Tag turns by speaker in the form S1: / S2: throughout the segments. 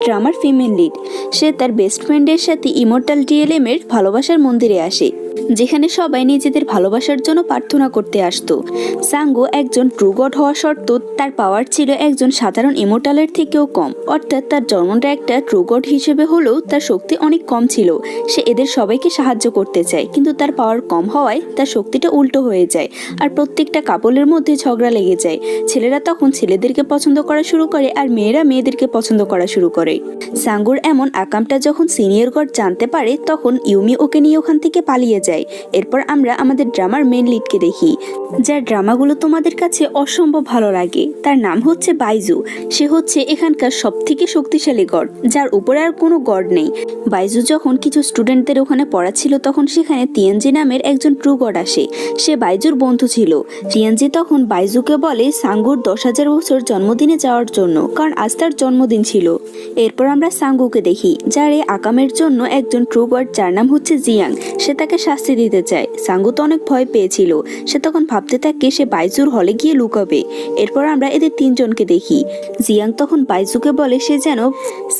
S1: ড্রামার female lead. সে তার best ফ্রেন্ডের সাথে ইমর্টাল ডিএলএম এর ভালোবাসার মন্দিরে আসে, যেখানে সবাই নিজেদের ভালোবাসার জন্য প্রার্থনা করতে আসতো। সাঙ্গু একজন ট্রু গড হওয়া সত্ত্বেও তার পাওয়ার ছিল একজন সাধারণ ইমর্টালের থেকেও কম, অর্থাৎ তার জন্মটা একটা ট্রু গড হিসেবে হলেও তার শক্তি অনেক কম ছিল। সে এদের সবাইকে সাহায্য করতে চায়, কিন্তু তার পাওয়ার কম হওয়ায় তার শক্তিটা উল্টো হয়ে যায়, আর প্রত্যেকটা কাপলের মধ্যে ঝগড়া লেগে যায়। ছেলেরা তখন ছেলেদেরকে পছন্দ করা শুরু করে আর মেয়েরা মেয়েদেরকে পছন্দ করা শুরু করে। সাঙ্গুর এমন আকামটা যখন সিনিয়র গড জানতে পারে, তখন ইউমি ওকে নিয়ে ওখান থেকে পালিয়ে যায়। এরপর আমরা আমাদের ড্রামার মেন লিডকে দেখি, যার ড্রামাগুলো তোমাদের কাছে অসম্ভব ভালো লাগে। তার নাম হচ্ছে বাইজু। সে হচ্ছে এখানকার সব থেকে শক্তিশালী গড, যার উপরে আর কোনো গড নেই। বাইজু যখন কিছু স্টুডেন্টদের ওখানে পড়াচ্ছিল, তখন সেখানে তিয়ানজি নামের একজন ট্রু গড আসে। সে বাইজুর বন্ধু ছিল। তিয়ানজি তখন বাইজুকে বলে সাঙ্গুর 10,000 বছর জন্মদিনে যাওয়ার জন্য, কারণ আজ তার জন্মদিন ছিল। এরপর আমরা সাঙ্গুকে দেখি, যার এই আকামের জন্য একজন ট্রু গড, যার নাম হচ্ছে জিয়াং, সে তাকে শাস্তি দিতে চায়। সাঙ্গু তো অনেক ভয় পেয়েছিল। সে তখন ভাবতে থাকে সে বাইজুর হলে গিয়ে লুকাবে। এরপর আমরা এদের তিনজনকে দেখি। জিয়াং তখন বাইজুকে বলে সে যেন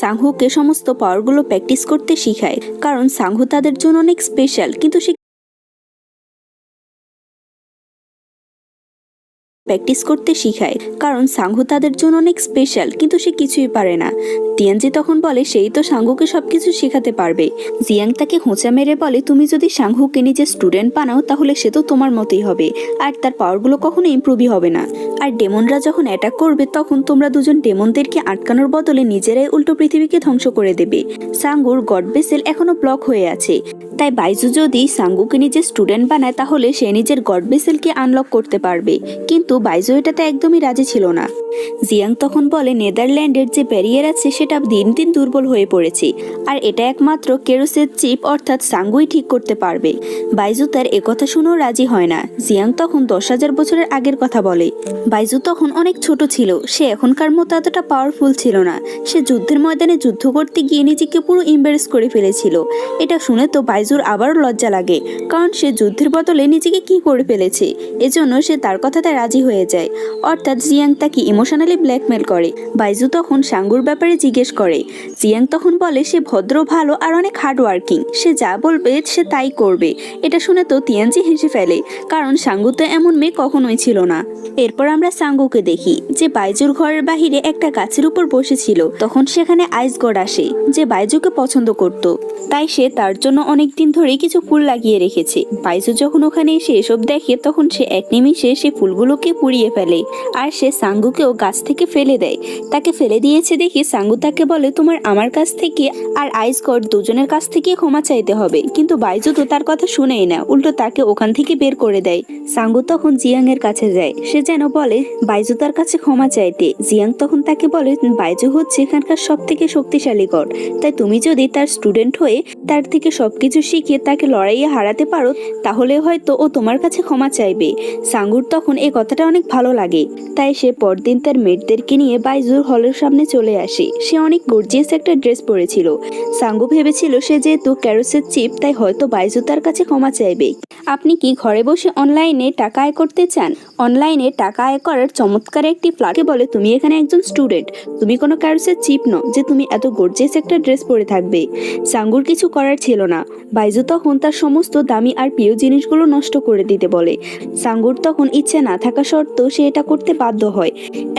S1: সাংহুকে সমস্ত পাওয়ারগুলো প্র্যাকটিস করতে শিখায়, কারণ সাংহু তাদের জন্য অনেক স্পেশাল, কিন্তু সে প্র্যাকটিস করতে শিখায় কারণ সাংহু তাদের জন্য অনেক স্পেশাল, কিন্তু সে কিছুই পারে না। তিয়ানজি তখন বলে সেই তো সাংহুকে সবকিছু শেখাতে পারবে। জিয়াং তাকে হোঁচা মেরে বলে তুমি যদি সাংহুকে নিজের স্টুডেন্ট বানাও, তাহলে সে তো তোমার মতোই হবে, আর তার পাওয়ারগুলো কখনো ইমপ্রুভই হবে না। আর ডেমনরা যখন অ্যাটাক করবে, তখন তোমরা দুজন ডেমনদেরকে আটকানোর বদলে নিজেরাই উল্টো পৃথিবীকে ধ্বংস করে দেবে। সাঙ্গুর গড বেসেল এখনো ব্লক হয়ে আছে, তাই বাইজু যদি সাঙ্গুকে নিজের স্টুডেন্ট বানায়, তাহলে সে নিজের গড বেসেলকে আনলক করতে পারবে। কিন্তু বাইজু এটাতে একদমই রাজি ছিল না। জিয়াং তখন বলে নেদারল্যান্ডের যে ব্যারিয়ার আছে সেটা দিন দিন দুর্বল হয়ে পড়েছে, আর এটা একমাত্র কেরোসের চিপ অর্থাৎ সাঙ্গুই ঠিক করতে পারবে। বাইজু তার একথা শুনেও রাজি হয় না। জিয়াং তখন 10,000 বছরের আগের কথা বলে। বাইজু তখন অনেক ছোট ছিল, সে এখনকার মতো এতটা পাওয়ারফুল ছিল না। সে যুদ্ধের ময়দানে যুদ্ধ করতে গিয়ে নিজেকে পুরো ইম্বারেস করে ফেলেছিল। এটা শুনে তো বাইজুর আবারও লজ্জা লাগে, কারণ সে যুদ্ধের বদলে নিজেকে কি করে ফেলেছে। এজন্য সে তার কথাতে রাজি হয়ে যায়, অর্থাৎ জিয়াং তাকে ইমোশনালি ব্ল্যাকমেল করে। বাইজু তখন সাঙ্গুর ব্যাপারে জিজ্ঞেস করে। জিয়াং তখন বলে সে ভদ্র, ভালো আর অনেক হার্ড ওয়ার্কিং, সে যা বলবে সে তাই করবে। এটা শুনে তো তিয়ানজি হেসে ফেলে, কারণ সাঙ্গু তো এমন মেয়ে কখনোই ছিল না। এরপর আমরা সাঙ্গুকে দেখি, যে বাইজুর ঘরের বাহিরে একটা গাছের উপর বসেছিল। তখন সেখানে আইস গড আসে, যে বাইজুকে পছন্দ করত, তাই সে তার জন্য অনেকদিন ধরে কিছু ফুল লাগিয়ে রেখেছে। বাইজু যখন ওখানে এসে এসব দেখে, তখন সে এক নিমিষে সে ফুলগুলোকে পুড়িয়ে ফেলে, আর সে সাঙ্গুকেও গাছ থেকে ফেলে দেয়। তাকে ফেলে দিয়েছে দেখে সাঙ্গু তাকে বলে তোমার আমার কাছ থেকে আর আইস গড দুজনের কাছ থেকে ক্ষমা চাইতে হবে। কিন্তু বাইজু তো তার কথা শুনেই না, উল্টো তাকে ওখান থেকে বের করে দেয়। সাঙ্গু তখন জিয়াং এর কাছে যায়, সে যেন বলে বাইজু তার কাছে ক্ষমা চাইতে। জিয়াং তখন তাকে বলে বাইজু হচ্ছে এখানকার সব থেকে শক্তিশালী গড, তাই তুমি যদি তার স্টুডেন্ট হয়ে তার থেকে সবকিছু শিখে তাকে লড়াইয়ে হারাতে পারো, তাহলে হয়তো ও তোমার কাছে ক্ষমা চাইবে। সাঙ্গুর তখন এই কথাটা অনেক ভালো লাগে, তাই সে পরদিন তার মেটদেরকে নিয়ে বাইজুর হলের সামনে চলে আসে। সে অনেক গর্জিয়াস একটা ড্রেস পরেছিল। সাঙ্গু ভেবেছিল সে যেহেতু ক্যারোসের চিপ, তাই হয়তো বাইজু তার কাছে ক্ষমা চাইবে। আপনি কি ঘরে বসে অনলাইনে টাকা আয় করতে চান? অনলাইনে টাকা আয় করার চমৎকার একটি প্ল্যাটফর্মকে বলে তুমি এখানে একজন স্টুডেন্ট, তুমি কোনো ক্যারোসের চিপ নও যে তুমি এত গর্জিয়াস একটা ড্রেস পরে থাকবে। সাঙ্গুর কিছু করার ছিল না। বাইজু তখন তার সমস্ত দামি আর প্রিয় জিনিসগুলো নষ্ট করে দিতে বলে। সাঙ্গুর তখন ইচ্ছে না থাকা সত্ত্বেও সে এটা করতে বাধ্য হয়,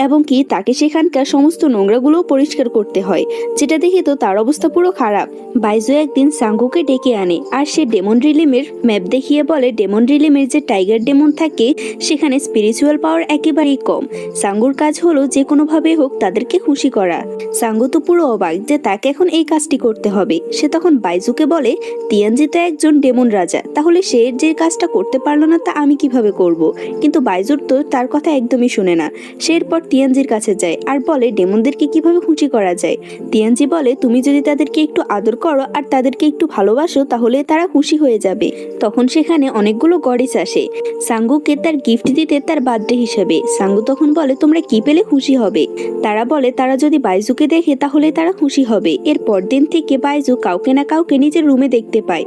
S1: এবং কি তাকে সেখানকার সমস্ত নোংরাগুলোও পরিষ্কার করতে হয়, যেটা দেখে তো তার অবস্থা পুরো খারাপ। বাইজু একদিন সাঙ্গুকে ডেকে আনে, আর সে ডেমন রিলিমের ম্যাপ দেখিয়ে বলে ডেমন রিলিমের যে টাইগার ডেমন থাকে সেখানে স্পিরিচুয়াল পাওয়ার একেবারেই কম। সাঙ্গুর কাজ হলো যে কোনোভাবে হোক তাদেরকে খুশি করা। সাঙ্গু তো পুরো অবাক যে তাকে এখন এই কাজটি করতে হবে। সে তখন বাইজুকে বলে তিয়ানজি তো একজন ডেমন রাজা, তাহলে সে যে কাজটা করতে পারলো না তা আমি কিভাবে করব। কিন্তু বাইজুর তো তার কথা একদমই শুনে না। সে এরপর তিয়ানজির কাছে যায় আর বলে ডেমনদেরকে কিভাবে খুশি করা যায়। তিয়ানজি বলে তুমি যদি তাদেরকে একটু আদর করো আর তাদেরকে একটু ভালোবাসো, তাহলে তারা খুশি হয়ে যাবে। তখন সেখানে অনেকগুলো গডেস আসে সাঙ্গুকে তার গিফট দিতে তার বার্থডে হিসেবে। সাঙ্গু তখন বলে তোমরা কি পেলে খুশি হবে? তারা বলে তারা যদি বাইজুকে দেখে তাহলে তারা খুশি হবে। এর পরদিন থেকে বাইজু কাউকে না কাউকে নিজের রুমে দেখতে পায়।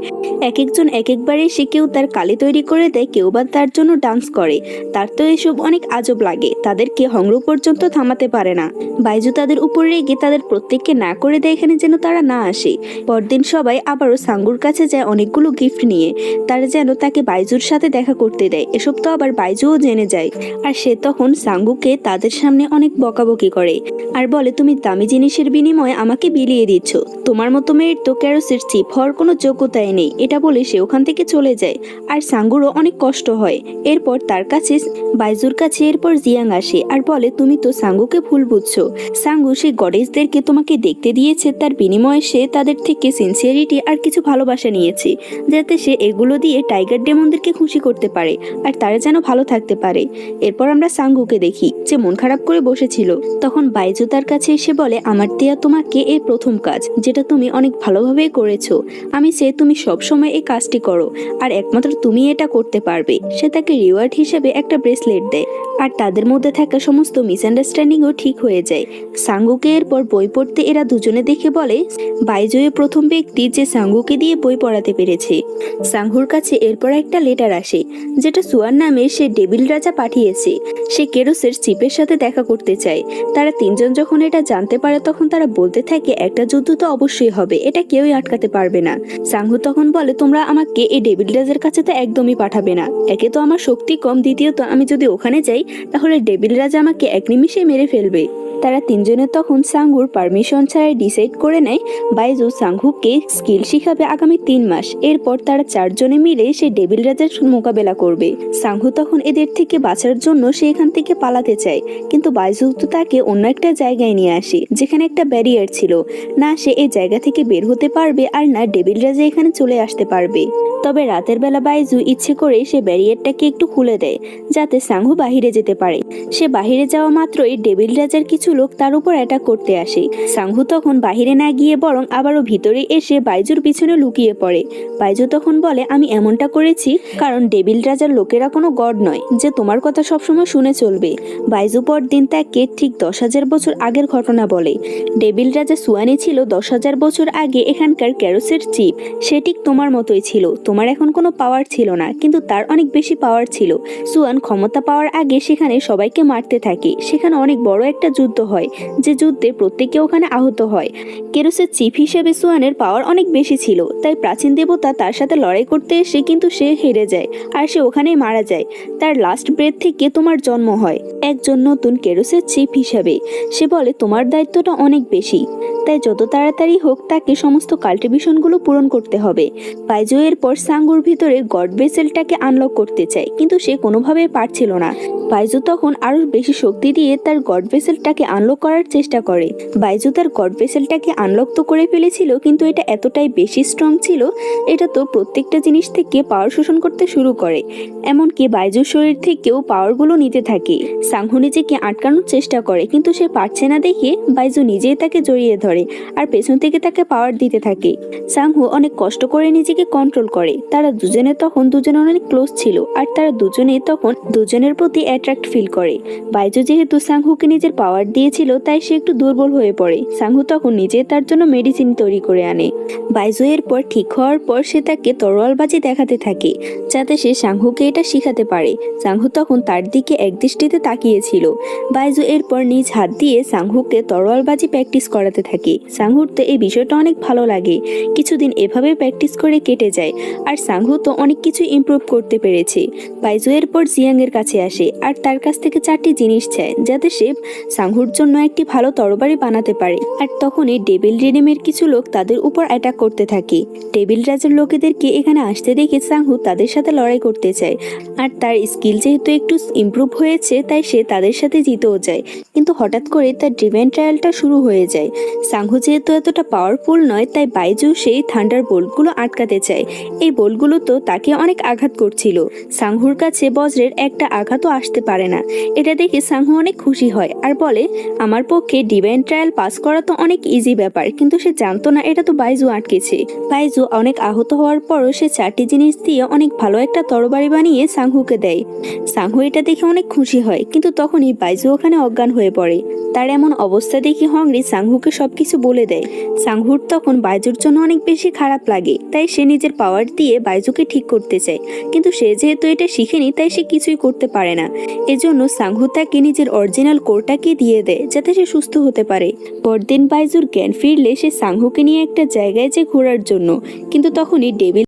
S1: এক একজন এক একবার এসে কেউ তার কালি তৈরি করে দেয়, কেউ বা তার জন্য ডান্স করে। তার তো এই এসব অনেক আজব লাগে, তাদেরকে হংরু পর্যন্ত থামাতে পারে না। বাইজু তাদের উপর রেগে তাদের প্রত্যেককে না করে দেয় এখানে যেন তারা না আসে। পরদিন সবাই আবারও সাঙ্গুর কাছে যায় অনেকগুলো গিফট নিয়ে, তারা যেন তাকে বাইজুর সাথে দেখা করতে দেয়। এসব তো আবার বাইজুও জেনে যায়, আর সে তখন সাঙ্গুকে তাদের সামনে অনেক বকাবকি করে আর বলে, তুমি দামি জিনিসের বিনিময়ে আমাকে বিলিয়ে দিচ্ছ, তোমার মতো মেয়ের তো ক্যারোসের চিপ হওয়ার কোনো যোগ্যতাই নেই। এটা বলে সে ওখান থেকে চলে যায়, আর সাঙ্গুরও অনেক কষ্ট হয়। এরপর তার কাছে বাইজুর কাছে এরপর জিয়াং আসে আর বলে, তুমি তো সাঙ্গুকে ভুল বুঝছো। সাঙ্গু সেই গডেসদেরকে তোমাকে দেখতে দিয়েছে, তার বিনিময়ে সে তাদের থেকে সিনসিয়ারিটি আর কিছু ভালোবাসা নিয়েছে, যাতে সে এগুলো দিয়ে টাইগার ডেমনদেরকে খুশি করতে পারে আর তারা যেন ভালো থাকতে পারে। এরপর আমরা সাঙ্গুকে দেখি যে মন খারাপ করে বসেছিল। তখন বাইজু তার কাছে এসে বলে, আমার দেয়া তোমাকে এই প্রথম কাজ, যেটা তুমি অনেক ভালোভাবে করেছো। আমি চাই তুমি সবসময় এই কাজটি করো, আর একমাত্র তুমি এটা করতে পারবে। সে তাকে রিওয়ার্ড হিসেবে একটা ব্রেসলেট দেয়, আর তাদের মধ্যে থাকা সমস্ত মিসআন্ডারস্ট্যান্ডিংও ঠিক হয়ে যায়। সাঙ্গুকে এরপর বই পড়তে এরা দুজনে দেখে বলে, বাইজু প্রথম ব্যক্তি যে সাঙ্গুকে দিয়ে বই পড়াতে পেরেছে। সাঙ্গুর কাছে এরপর একটা লেটার আসে, যেটা সুয়ান নামে সে ডেভিল রাজা পাঠিয়েছে। সে কেরোসের চিপের সাথে দেখা করতে চায়। তারা তিনজন যখন এটা জানতে পারে তখন তারা বলতে থাকে, একটা যুদ্ধ তো অবশ্যই হবে, এটা কেউই আটকাতে পারবে না। সাঙ্গু তখন বলে, তোমরা আমাকে এই ডেভিল রাজার কাছে তো একদমই পাঠাবে না। একে তো আমার শক্তি কম, দ্বিতীয়ত আমি যদি ওখানে যাই তাহলে ডেভিল রাজা আমাকে এক নিমিষে মেরে ফেলবে। তারা তিনজনে তখন সাঙ্গুর পারমিশন ছাড়াই ডিসাইড করে নেয় বাইজু সাঙ্গুকে স্কিল শিখাবে আগামী 3 মাস। এরপর তারা চারজনে মিলে সেই ডেভিল রাজার মোকাবেলা করবে। সাঙ্গু তখন এদের থেকে বাঁচার জন্য সে এখান থেকে পালাতে চায়, কিন্তু বাইজু তো তাকে অন্য একটা জায়গায় নিয়ে আসে যেখানে একটা ব্যারিয়ার ছিল। না সে এই জায়গা থেকে বের হতে পারবে, আর না ডেভিল রাজা এখানে চলে আসতে পারবে। তবে রাতের বেলা বাইজু ইচ্ছে করে সে ব্যারিয়ারটাকে একটু খুলে দেয়, যাতে সাঙ্গু বাহিরে যেতে পারে। সে বাহিরে যাওয়া মাত্রই ডেভিল রাজার কিছু লোক তার উপর অ্যাটাক করতে আসে। সাঙ্গু তখন বাহিরে না গিয়ে বরং আবারও ভিতরে এসে বাইজুর পিছনে লুকিয়ে পড়ে। বাইজু তখন বলে, আমি এমনটা করেছি কারণ ডেভিল রাজার লোকেরা কোনো গড নয় যে তোমার কথা সবসময় শুনে চলবে। বাইজু পরদিন তাকে ঠিক 10,000 বছর আগের ঘটনা বলে। ডেভিল রাজা সুয়ানি ছিল 10,000 বছর আগে এখানকার ক্যারোসের চিফ। সে ঠিক তোমার মতোই ছিল, তোমার এখন কোনো পাওয়ার ছিল না, কিন্তু তার অনেক বেশি পাওয়ার ছিল। সুয়ান ক্ষমতা পাওয়ার আগে সেখানে সবাইকে মারতে থাকে। সেখানে অনেক বড় একটা যুদ্ধ হয়, যে যুদ্ধে প্রত্যেকে ওখানে আহত হয়। কেরোসের চিফ হিসেবে সুয়ানের পাওয়ার অনেক বেশি ছিল, তাই প্রাচীন দেবতা তার সাথে লড়াই করতে এসে কিন্তু সে হেরে যায়, আর সে ওখানেই মারা যায়। তার লাস্ট ব্রেথ থেকে তোমার জন্ম হয় একজন নতুন কেরোসের চিফ হিসাবে। সে বলে, তোমার দায়িত্বটা অনেক বেশি, তাই যত তাড়াতাড়ি হোক তাকে সমস্ত কাল্টিভেশনগুলো পূরণ করতে হবে। বাইজু এরপর সাঙ্গুর ভিতরে গড ভেসেলটাকে আনলক করতে চায়, কিন্তু সে কোনোভাবেই পারছিল না। বাইজু তখন আরো বেশি শক্তি দিয়ে তার গড ভেসেলটাকে আনলক করার চেষ্টা করে। বাইজু তার গড ভেসেলটাকে আনলক তো করে ফেলেছিল, কিন্তু এটা এতটাই বেশি স্ট্রং ছিল, এটা তো প্রত্যেকটা জিনিস থেকে পাওয়ার শোষণ করতে শুরু করে। এমনকি বাইজুর শরীর থেকেও পাওয়ারগুলো নিতে থাকে। সাঙ্গু নিজেকে আটকানোর চেষ্টা করে, কিন্তু সে পারছে না দেখে বাইজু নিজেই তাকে জড়িয়ে ধরে আর পেছন থেকে তাকে পাওয়ার দিতে থাকে। সাঙ্গু অনেক কষ্ট করে নিজেকে কন্ট্রোল করে। তারা দুজনে তখন দুজনে অনেক ক্লোজ ছিল, আর তারা দুজনেই তখন দুজনের প্রতি অ্যাট্রাক্ট ফিল করে। বাইজু যেহেতু সাঙ্গুকে নিজের পাওয়ার দিয়েছিল, তাই সে একটু দুর্বল হয়ে পড়ে। সাঙ্গু তখন নিজে তার জন্য মেডিসিন তৈরি করে আনে। বাইজু এরপর ঠিক হওয়ার পর সে তাকে তরোয়ালবাজি দেখাতে থাকে, যাতে সে সাঙ্গুকে এটা শিখাতে পারে। সাঙ্গু তখন তার দিকে একদৃষ্টিতে তাকিয়েছিল। বাইজু এরপর নিজ হাত দিয়ে সাঙ্গুকে তরোয়ালবাজি প্র্যাকটিস করাতে থাকে। সাঙ্গুর তো এই বিষয়টা অনেক ভালো লাগে। কিছুদিন এভাবে প্র্যাকটিস করে কেটে যায়, আর সাঙ্গু তো অনেক কিছু ইমপ্রুভ করতে পেরেছে। বাইজু এরপর জিয়াং এর কাছে আসে আর তার কাছ থেকে 4টি জিনিস চায়, যাতে সে সাঙ্গুর জন্য একটি ভালো তরবারি বানাতে পারে। আর তখনই ডেভিল রিডিমের কিছু লোক তাদের উপর অ্যাটাক করতে থাকে। ডেভিল রাজার লোকেদেরকে এখানে আসতে দেখে সাঙ্গু তাদের সাথে লড়াই করতে চায়, আর তার স্কিল যেহেতু একটু ইমপ্রুভ হয়েছে তাই সে তাদের সাথে জিতেও যায়। কিন্তু হঠাৎ করে তার ডিভাইন ট্রায়ালটা শুরু হয়ে যায়। সাঙ্গু যেহেতু এতটা পাওয়ারফুল নয়, তাই বাইজু সেই থান্ডার বোল্টগুলো আটকাতে চায়। এই বোল্টগুলো তো তাকে অনেক আঘাত করছিল। সাঙ্গুর কাছে বজ্রের একটা আঘাতও আসতে পারে না। এটা দেখে সাঙ্গু অনেক খুশি হয় আর বলে, আমার পক্ষে ডিভাইন ট্রায়াল পাস করা তো অনেক ইজি ব্যাপার। কিন্তু সে জানতো না এটা তো বাইজু আটকেছে। বাইজু অনেক আহত হওয়ার পরও সে 4টি জিনিস দিয়ে অনেক ভালো একটা তরবারি বানিয়ে সাঙ্গুকে দেয়। সাঙ্গু এটা দেখে অনেক খুশি হয়, কিন্তু তখনই বাইজু ওখানে অজ্ঞান হয়ে পড়ে। তার এমন অবস্থা দেখে হংরি সাঙ্গুকে সবকিছু বলে দেয়। সাঙ্গুর তখন বাইজুর জন্য অনেক বেশি খারাপ লাগে, তাই সে নিজের পাওয়ার দিয়ে দিয়ে বাইজুকে ঠিক করতে চায়, কিন্তু সে যেহেতু এটা শিখেনি তাই সে কিছুই করতে পারে না। এজন্য সাংহু তাকে নিজের অরিজিনাল কোরটাকে দিয়ে দেয় যাতে সে সুস্থ হতে পারে। পরদিন বাইজুর জ্ঞান ফিরলে সে সাংহুকে নিয়ে একটা জায়গায় যায় ঘোরার জন্য, কিন্তু তখনই ডেভিল